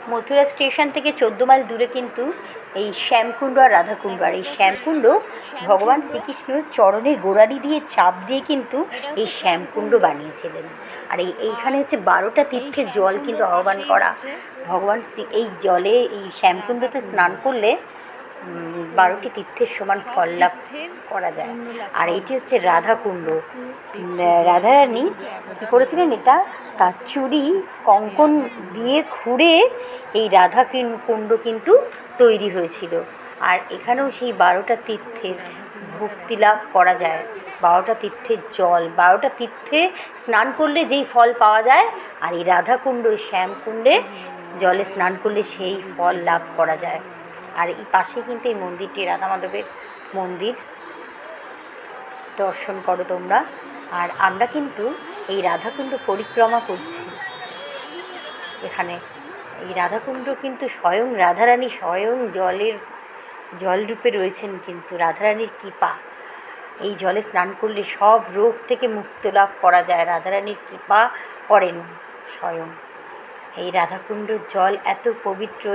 Mathura station থেকে 14 mile দূরে কিন্তু এই শ্যামকুণ্ড আর রাধাকুণ্ড। আর এই শ্যামকুণ্ড ভগবান শ্রীকৃষ্ণর চরণে গোড়ালি দিয়ে চাপ দিয়ে কিন্তু এই শ্যামকুণ্ড বানিয়েছিলেন। আর এইখানে হচ্ছে 12টা তীর্থের জল কিন্তু আহ্বান করা। ভগবান এই জলে এই শ্যামকুণ্ডতে স্নান করলে 12টি তীর্থের সমান ফল লাভ করা যায়। আর এটি হচ্ছে রাধাকুণ্ড। রাধারানী কী করেছিলেন, এটা তার চুড়ি কঙ্কন দিয়ে খুঁড়ে এই কুণ্ড কিন্তু তৈরি হয়েছিল। আর এখানেও সেই 12টা তীর্থের ভক্তি লাভ করা যায়। 12টা তীর্থের জল, 12টা তীর্থে স্নান করলে যেই ফল পাওয়া যায়, আর এই রাধাকুণ্ড শ্যামকুণ্ডে জলে স্নান করলে সেই ফল লাভ করা যায়। আর এই পাশে কিন্তু এই মন্দিরটি রাধা মাধবের মন্দির, দর্শন করো তোমরা। আর আমরা কিন্তু এই রাধাকুণ্ড পরিক্রমা করছি। এখানে এই রাধাকুণ্ড কিন্তু স্বয়ং রাধারানী স্বয়ং জলরূপে রয়েছেন, কিন্তু রাধারানীর কৃপা। এই জলে স্নান করলে সব রোগ থেকে মুক্ত লাভ করা যায়। রাধারানীর কৃপা করেন স্বয়ং। এই রাধাকুণ্ডর জল এত পবিত্র।